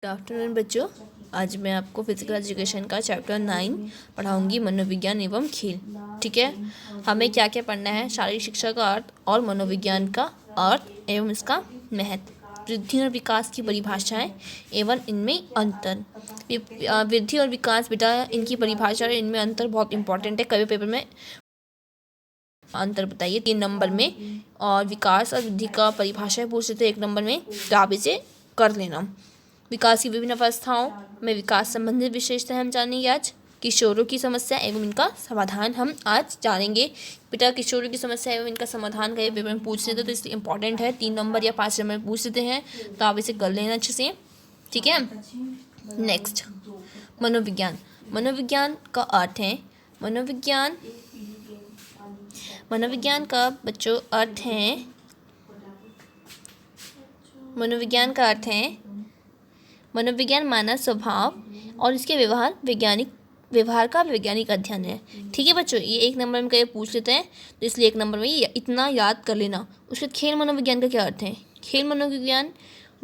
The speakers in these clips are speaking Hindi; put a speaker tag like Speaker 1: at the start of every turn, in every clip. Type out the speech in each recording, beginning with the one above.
Speaker 1: गुड आफ्टरनून बच्चों। आज मैं आपको फिजिकल एजुकेशन का चैप्टर 9 पढ़ाऊंगी, मनोविज्ञान एवं खेल। ठीक है, हमें क्या क्या पढ़ना है? शारीरिक शिक्षा का अर्थ और मनोविज्ञान का अर्थ एवं इसका महत्व, वृद्धि और विकास की परिभाषाएं एवं इनमें अंतर। वृद्धि और विकास बेटा, इनकी परिभाषा और इनमें अंतर बहुत इंपॉर्टेंट है। कभी पेपर में अंतर बताइए 3 नंबर में, और विकास और वृद्धि का परिभाषा पूछ लेते 1 नंबर में, तो आप इसे कर लेना। विकास की विभिन्न अवस्थाओं में विकास संबंधित विशेषताएं हम जानेंगे आज। किशोरों की समस्या एवं इनका समाधान हम आज जानेंगे। बेटा, किशोरों की समस्या एवं इनका समाधान का ये पेपर में पूछ लेते तो इसलिए इंपॉर्टेंट है। 3 नंबर या 5 नंबर पूछ लेते हैं, तो आप इसे कर लेना अच्छे से। ठीक है, नेक्स्ट मनोविज्ञान। मनोविज्ञान का अर्थ है, मनोविज्ञान का बच्चों अर्थ है, मनोविज्ञान का अर्थ है, मनोविज्ञान मानव स्वभाव और इसके व्यवहार का वैज्ञानिक अध्ययन है। ठीक है बच्चों, ये 1 नंबर में कहीं पूछ लेते हैं, तो इसलिए 1 नंबर में इतना याद कर लेना। उसके बाद खेल मनोविज्ञान का क्या अर्थ है? खेल मनोविज्ञान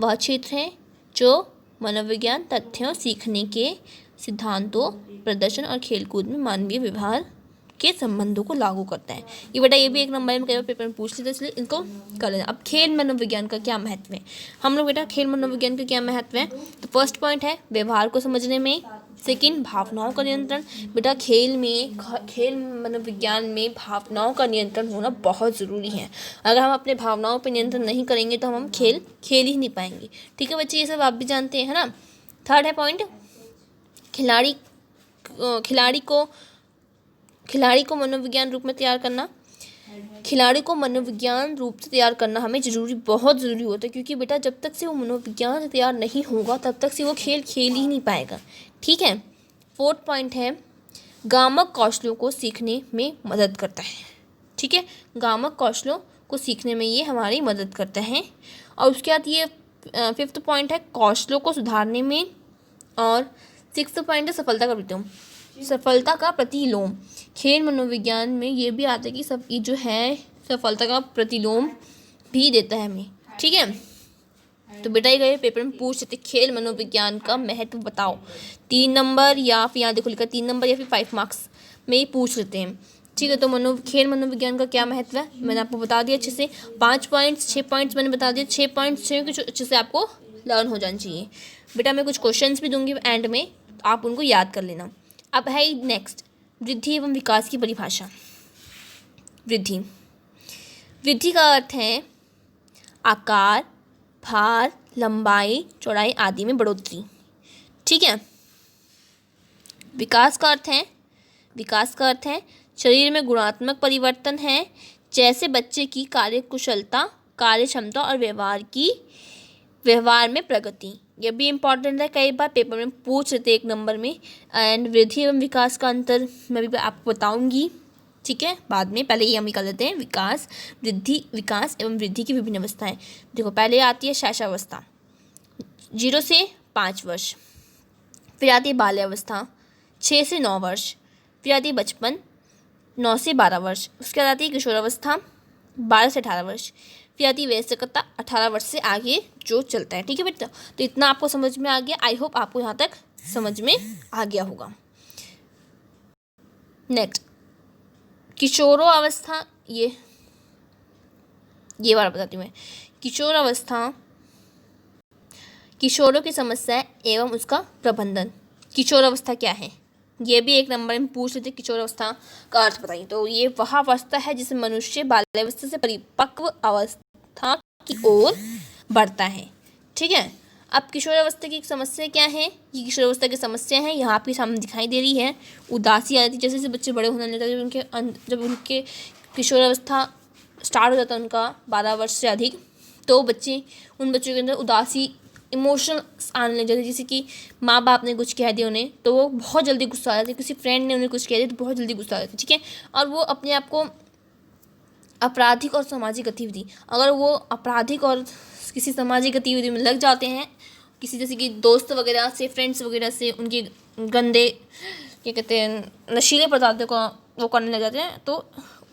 Speaker 1: वह क्षेत्र है जो मनोविज्ञान तथ्यों, सीखने के सिद्धांतों, प्रदर्शन और खेलकूद में मानवीय व्यवहार के संबंधों को लागू करता है। ये बेटा, ये भी 1 नंबर में कई बार पेपर में पूछ लेते हैं, इसलिए इनको कर लेना। अब खेल मनोविज्ञान का क्या महत्व है? हम लोग बेटा, खेल मनोविज्ञान का क्या महत्व है? तो फर्स्ट पॉइंट है व्यवहार को समझने में। सेकंड, भावनाओं का नियंत्रण। बेटा, खेल मनोविज्ञान में भावनाओं का नियंत्रण होना बहुत ज़रूरी है। अगर हम अपने भावनाओं पर नियंत्रण नहीं करेंगे तो हम खेल ही नहीं पाएंगे। ठीक है बच्चे, ये सब आप भी जानते हैं, है ना। थर्ड है पॉइंट, खिलाड़ी को मनोविज्ञान रूप में तैयार करना। खिलाड़ी को मनोविज्ञान रूप से तैयार करना हमें बहुत ज़रूरी होता है, क्योंकि बेटा जब तक से वो मनोविज्ञान से तैयार नहीं होगा तब तक से वो खेल ही नहीं पाएगा। ठीक है, फोर्थ पॉइंट है गामक कौशलों को सीखने में मदद करता है। ठीक है, गामक कौशलों को सीखने में ये हमारी मदद करता है। और उसके बाद ये 5th पॉइंट है कौशलों को सुधारने में। और 6th पॉइंट है सफलता का प्रतिलोम। खेल मनोविज्ञान में ये भी आता है कि सब ये जो है सफलता का प्रतिलोम भी देता है हमें। ठीक है, तो बेटा ये पेपर में पूछ सकते खेल मनोविज्ञान का महत्व बताओ। 3 नंबर या फिर यहाँ देखो लिखा 3 नंबर या फिर 5 मार्क्स में ही पूछ लेते हैं। ठीक है, तो खेल मनोविज्ञान का क्या महत्व है मैंने आपको बता दिया अच्छे से। 5 पॉइंट्स 6 पॉइंट्स मैंने बता दिया। 6 पॉइंट्स कुछ अच्छे से आपको लर्न हो जाना चाहिए। बेटा मैं कुछ क्वेश्चंस भी दूंगी एंड में, आप उनको याद कर लेना। अब है नेक्स्ट, वृद्धि एवं विकास की परिभाषा। वृद्धि का अर्थ है आकार, भार, लंबाई, चौड़ाई आदि में बढ़ोतरी। ठीक है, विकास का अर्थ है शरीर में गुणात्मक परिवर्तन है, जैसे बच्चे की कार्यकुशलता, कार्यक्षमता और व्यवहार में प्रगति। यह भी इम्पॉर्टेंट है, कई बार पेपर में पूछ लेते 1 नंबर में। एंड वृद्धि एवं विकास का अंतर मैं भी आपको बताऊंगी। ठीक है, बाद में, पहले ये हम निकाल लेते हैं विकास एवं वृद्धि की विभिन्न अवस्थाएं। देखो, पहले आती है शैशवावस्था 0 से 5 वर्ष, फिर आती है बाल्यावस्था 6 से 9 वर्ष, फिर आती है बचपन 9 से 12 वर्ष, उसके बाद आती है किशोरावस्था 12 से 18 वर्ष, फिर आती है वयस्कता 18 वर्ष से आगे जो चलता है। ठीक है बेटा, तो इतना आपको समझ में आ गया। आई होप आपको यहाँ तक समझ में आ गया होगा। नेक्स्ट, किशोरावस्था, ये बार बताती हूँ मैं। किशोरावस्था, किशोरों की समस्या एवं उसका प्रबंधन। किशोरावस्था क्या है? ये भी 1 नंबर में पूछ लेते किशोरावस्था का अर्थ बताइए। तो ये वह अवस्था है जिसमें मनुष्य बाल्यावस्था से परिपक्व अवस्था की ओर बढ़ता है। ठीक है, अब किशोरावस्था की समस्या क्या है? ये किशोरावस्था की समस्या है, यहाँ पे सामने दिखाई दे रही है। उदासी आती है, जैसे जैसे बच्चे बड़े होने लगते हैं, जब उनके किशोरावस्था स्टार्ट हो जाता है उनका 12 वर्ष से अधिक, तो उन बच्चों के अंदर उदासी, इमोशनल आने लग जाते हैं। जैसे कि माँ बाप ने कुछ कह दिया उन्हें तो वो बहुत जल्दी गुस्सा आ जाते हैं, किसी फ्रेंड ने उन्हें कुछ कह दिया तो बहुत जल्दी गुस्सा आ जाते हैं। ठीक है, और वो अपने आप को आपराधिक और सामाजिक गतिविधि, अगर वो आपराधिक और किसी सामाजिक गतिविधि में लग जाते हैं, किसी जैसे कि दोस्त वगैरह से, फ्रेंड्स वगैरह से उनके गंदे क्या कहते हैं नशीले पदार्थों का वो करने लग जाते हैं, तो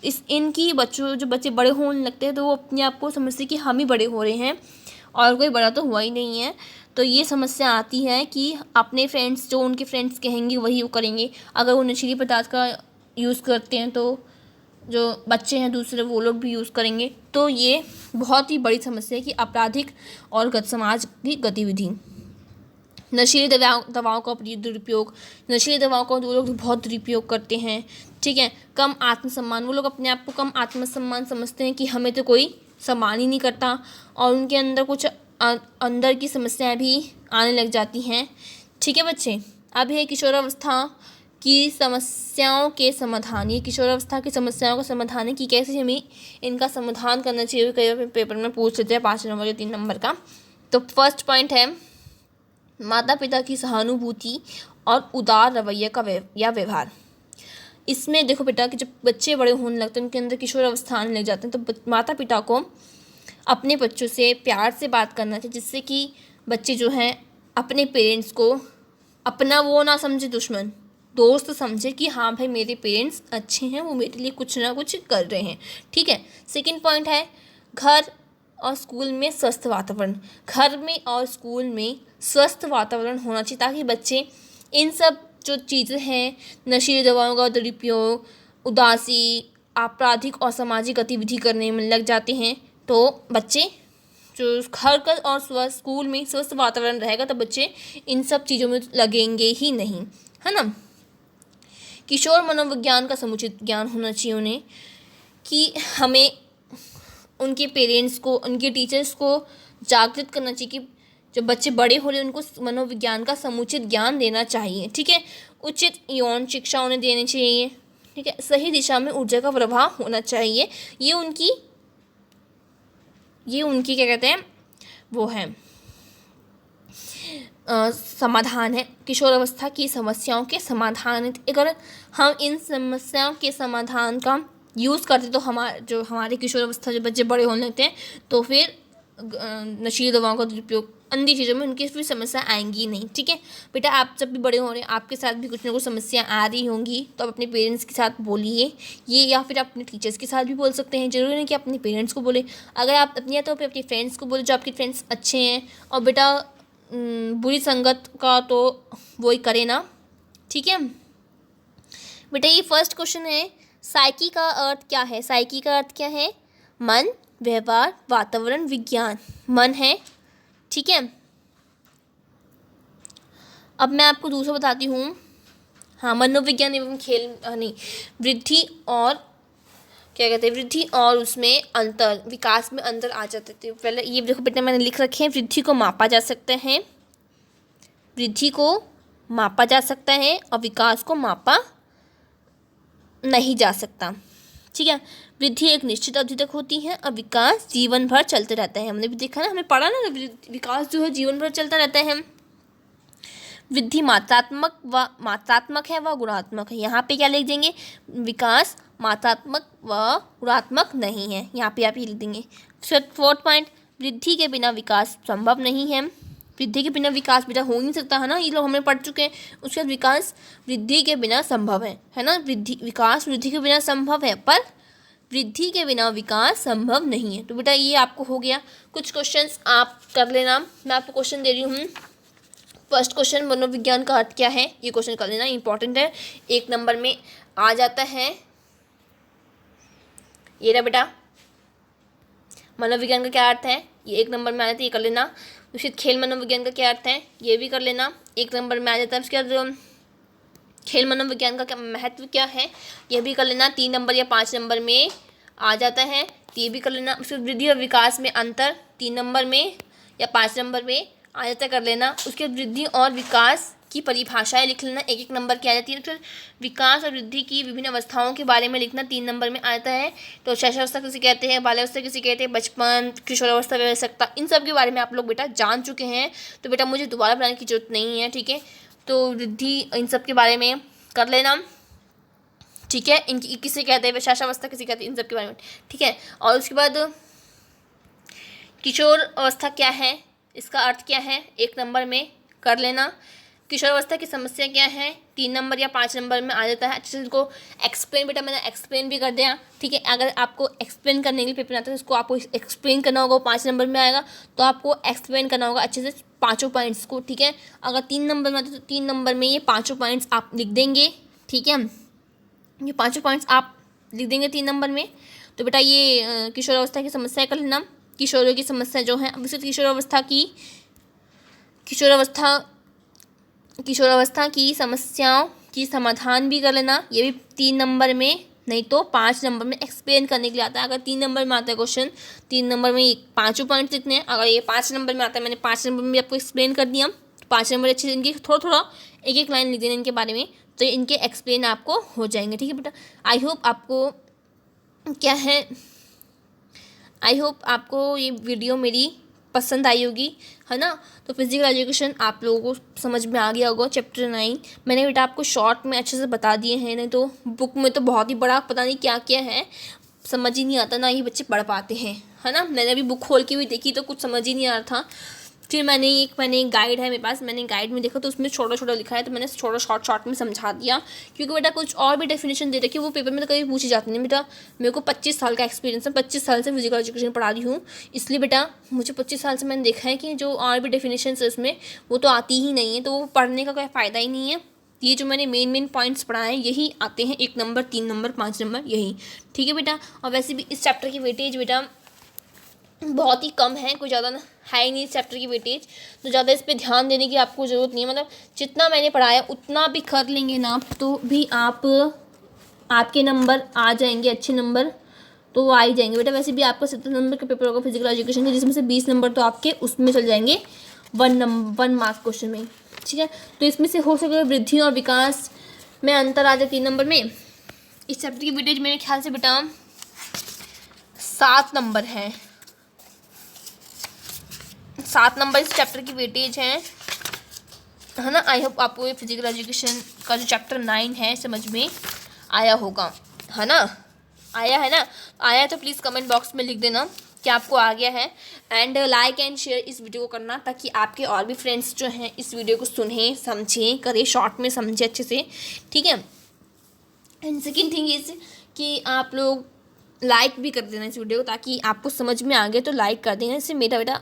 Speaker 1: इनकी जो बच्चे बड़े होने लगते हैं तो वो अपने आप को समझते हैं कि हम ही बड़े हो रहे हैं और कोई बड़ा तो हुआ ही नहीं है। तो ये समस्या आती है कि अपने फ्रेंड्स, जो उनके फ्रेंड्स कहेंगे वही वो करेंगे। अगर वो नशीली पदार्थ का यूज़ करते हैं तो जो बच्चे हैं दूसरे वो लोग भी यूज़ करेंगे। तो ये बहुत ही बड़ी समस्या है कि आपराधिक और समाज की गतिविधि। नशीली दवाओं का दुरुपयोग, नशीली दवाओं का वो लोग बहुत दुरुपयोग करते हैं, ठीक है। कम आत्मसम्मान, वो लोग अपने आप को कम आत्मसम्मान समझते हैं कि हमें तो कोई सम्मान ही नहीं करता, और उनके अंदर कुछ अंदर की समस्याएं भी आने लग जाती हैं, ठीक है बच्चे। अब है किशोरावस्था की समस्याओं के समाधान। ये किशोरावस्था की समस्याओं का समाधान है कि कैसे हमें इनका समाधान करना चाहिए। कई बार पेपर में पूछ लेते हैं 5 नंबर या 3 नंबर का। तो फर्स्ट पॉइंट है माता पिता की सहानुभूति और उदार रवैये का व्यवहार। इसमें देखो बेटा कि जब बच्चे बड़े होने लगते हैं, उनके अंदर किशोर अवस्था आने लग जाते हैं, तो माता पिता को अपने बच्चों से प्यार से बात करना चाहिए, जिससे कि बच्चे जो हैं अपने पेरेंट्स को अपना वो ना समझे दुश्मन, दोस्त समझे कि हाँ भाई मेरे पेरेंट्स अच्छे हैं, वो मेरे लिए कुछ ना कुछ कर रहे हैं, ठीक है। सेकंड पॉइंट है घर और स्कूल में स्वस्थ वातावरण। घर में और स्कूल में स्वस्थ वातावरण होना चाहिए ताकि बच्चे इन सब जो चीज़ें हैं, नशीली दवाओं का दुरुपयोग, उदासी, आपराधिक और सामाजिक गतिविधि करने में लग जाते हैं। तो बच्चे जो घर का और स्कूल में स्वस्थ वातावरण रहेगा तो बच्चे इन सब चीज़ों में लगेंगे ही नहीं, है ना। किशोर मनोविज्ञान का समुचित ज्ञान होना चाहिए उन्हें, कि हमें उनके पेरेंट्स को, उनके टीचर्स को जागृत करना चाहिए कि जब बच्चे बड़े हो रहे हैं उनको मनोविज्ञान का समुचित ज्ञान देना चाहिए, ठीक है। उचित यौन शिक्षा उन्हें देनी चाहिए, ठीक है। सही दिशा में ऊर्जा का प्रवाह होना चाहिए। ये उनकी क्या कहते हैं वो है समाधान है। किशोरावस्था की समस्याओं के समाधान है। अगर हम इन समस्याओं के समाधान का यूज़ करते तो हमारे किशोरावस्था जो बच्चे बड़े होने लगते हैं तो फिर नशीली दवाओं का दुरुपयोग, अन्य चीज़ों में उनकी फिर समस्या आएंगी नहीं, ठीक है बेटा। आप जब भी बड़े हो रहे हैं आपके साथ भी कुछ ना कुछ समस्या आ रही होंगी, तो आप अपने पेरेंट्स के साथ बोलिए ये, या फिर अपने टीचर्स के साथ भी बोल सकते हैं। जरूरी नहीं कि अपने पेरेंट्स को बोले, अगर आप अपने तो अपने फ्रेंड्स को बोले जो आपके फ्रेंड्स अच्छे हैं। और बेटा बुरी संगत का तो वही करे ना, ठीक है बेटा। ये फर्स्ट क्वेश्चन है, साइकी का अर्थ क्या है। साइकी का अर्थ क्या है? मन, व्यवहार, वातावरण, विज्ञान। मन है, ठीक है। अब मैं आपको दूसरा बताती हूँ। हाँ, मनोविज्ञान एवं खेल नहीं, वृद्धि और क्या कहते हैं, वृद्धि और उसमें अंतर, विकास में अंतर आ जाते थे। पहले ये देखो बेटा मैंने लिख रखे हैं, वृद्धि को मापा जा सकता है, वृद्धि को मापा जा सकता है और विकास को मापा नहीं जा सकता, ठीक है। वृद्धि एक निश्चित अवधि तक होती है और विकास जीवन भर चलते रहता है। हमने भी देखा ना, हमने पढ़ा ना, विकास जो है जीवन भर चलता रहता है। वृद्धि मात्रात्मक है व गुणात्मक है। यहाँ पे क्या लिख देंगे, विकास मात्रात्मक व गुणात्मक नहीं है, यहाँ पे आप ये लिख देंगे। फोर्थ पॉइंट, वृद्धि के बिना विकास संभव नहीं है। वृद्धि के बिना विकास बेटा हो नहीं सकता, है ना, ये लोग हमने पढ़ चुके हैं। उसके बाद विकास वृद्धि के बिना संभव है ना, विकास वृद्धि के बिना संभव है, पर वृद्धि के बिना विकास संभव नहीं है। तो बेटा ये आपको हो गया। कुछ क्वेश्चंस आप कर लेना, मैं आपको क्वेश्चन दे रही हूँ। फर्स्ट क्वेश्चन, मनोविज्ञान का अर्थ क्या है, ये क्वेश्चन कर लेना, इंपॉर्टेंट है, 1 नंबर में आ जाता है। ये रहा बेटा, मनोविज्ञान का क्या अर्थ है, ये 1 नंबर में आ जाता है, ये कर लेना। उसके खेल मनोविज्ञान का क्या अर्थ है, ये भी कर लेना, 1 नंबर में आ जाता है। उसके बाद खेल मनोविज्ञान का क्या महत्व क्या है, ये भी कर लेना, 3 नंबर या 5 नंबर में आ जाता है, तो ये भी कर लेना। उसके वृद्धि और विकास में अंतर 3 नंबर में या 5 नंबर में आ जाता, कर लेना। उसके बाद वृद्धि और विकास की परिभाषाएं लिख लेना, 1-1 नंबर की आ जाती है। फिर विकास और वृद्धि की विभिन्न अवस्थाओं के बारे में लिखना, 3 नंबर में आ जाता है। तो शैशवावस्था किसे कहते हैं, बाल्यावस्था किसे कहते हैं, बचपन, किशोरावस्था, वयस्कता, इन सब के बारे में आप लोग बेटा जान चुके हैं, तो बेटा मुझे दोबारा बताने की जरूरत नहीं है, ठीक है। तो वृद्धि इन सब के बारे में कर लेना, ठीक है। इनकी किसे कहते हैं, शैशवावस्था किसे कहते हैं, इन सब के बारे में, ठीक है। और उसके बाद किशोर अवस्था क्या है, इसका अर्थ क्या है, 1 नंबर में कर लेना। किशोरावस्था की समस्या क्या है, 3 नंबर या 5 नंबर में आ जाता है। अच्छे से इसको एक्सप्लेन, बेटा मैंने एक्सप्लेन भी कर दिया, ठीक है। अगर आपको एक्सप्लेन करने के लिए पेपर आता है तो इसको आपको एक्सप्लेन करना होगा, 5 नंबर में आएगा, तो आपको एक्सप्लेन करना होगा अच्छे से पाँचों पॉइंट्स को, ठीक है। अगर 3 नंबर में आते तो 3 नंबर में ये पाँचों पॉइंट्स आप लिख देंगे, ठीक है। ये पाँचों पॉइंट्स आप लिख देंगे 3 नंबर में। तो बेटा ये किशोरावस्था की समस्या कर लेना। किशोरों की समस्या जो है, विशुद्ध किशोरावस्था की समस्याओं की समाधान भी कर लेना। ये भी 3 नंबर में, नहीं तो 5 नंबर में एक्सप्लेन करने के लिए आता है। अगर 3 नंबर में आता है क्वेश्चन, 3 नंबर में ये पाँचों पॉइंट्स लिखने हैं। अगर ये 5 नंबर में आता है, मैंने 5 नंबर में भी आपको एक्सप्लेन कर दिया। 5 नंबर अच्छे से इनकी थोड़ा एक एक लाइन लिख देना इनके बारे में, तो इनके एक्सप्लेन आपको हो जाएंगे, ठीक है बेटा। आई होप आपको ये वीडियो मेरी पसंद आई होगी, है ना। तो फिजिकल एजुकेशन आप लोगों को समझ में आ गया होगा। चैप्टर 9 मैंने बेटा आपको शॉर्ट में अच्छे से बता दिए हैं, नहीं तो बुक में तो बहुत ही बड़ा पता नहीं क्या क्या है, समझ ही नहीं आता, ना ही बच्चे पढ़ पाते हैं, है ना। मैंने अभी बुक खोल के भी देखी तो कुछ समझ ही नहीं आ रहा था। फिर मैंने एक गाइड है मेरे पास, मैंने गाइड में देखा तो उसमें छोटा छोटा लिखा है, तो मैंने छोटा शॉर्ट में समझा दिया। क्योंकि बेटा कुछ और भी डेफिनेशन दे रखी है, वो पेपर में तो कभी पूछी जाती नहीं बेटा। मेरे को 25 साल का एक्सपीरियंस है, 25 साल से फिजिकल एजुकेशन पढ़ा रही हूँ, इसलिए बेटा मुझे 25 साल से मैंने देखा है कि जो और भी डेफिनेशन है उसमें वो तो आती ही नहीं है, तो वो पढ़ने का कोई फ़ायदा ही नहीं है। ये जो मैंने मेन पॉइंट्स पढ़ाए हैं यही आते हैं, 1 नंबर, 3 नंबर, 5 नंबर, यही, ठीक है बेटा। और वैसे भी इस चैप्टर की वेटेज बेटा बहुत ही कम है, कोई ज़्यादा है ही नहीं इस चैप्टर की वेटेज, तो ज़्यादा इस पर ध्यान देने की आपको ज़रूरत नहीं है। मतलब जितना मैंने पढ़ाया उतना भी कर लेंगे ना आप, तो भी आपके नंबर आ जाएंगे, अच्छे नंबर तो आ ही जाएंगे बेटा। वैसे भी आपका 70 नंबर का पेपर होगा फिजिकल एजुकेशन का, जिसमें से 20 नंबर तो आपके उसमें चल जाएंगे 1 मार्क क्वेश्चन में, ठीक है। तो इसमें से हो सके वृद्धि और विकास में अंतर आ जाए 3 नंबर में। इस चैप्टर की वेटेज मेरे ख्याल से बेटा 7 नंबर है, 7 नंबर इस चैप्टर की वेटेज है ना। आई होप आपको ये फिजिकल एजुकेशन का जो चैप्टर 9 है समझ में आया होगा, है ना। आया तो प्लीज़ कमेंट बॉक्स में लिख देना कि आपको आ गया है। एंड लाइक एंड शेयर इस वीडियो को करना, ताकि आपके और भी फ्रेंड्स जो हैं इस वीडियो को सुने, समझें, करें, शॉर्ट में समझें अच्छे से, ठीक है। एंड सेकेंड थिंग इज़ कि आप लोग लाइक भी कर देना इस वीडियो को, ताकि आपको समझ में आ गया तो लाइक कर देना। इससे मेरा बेटा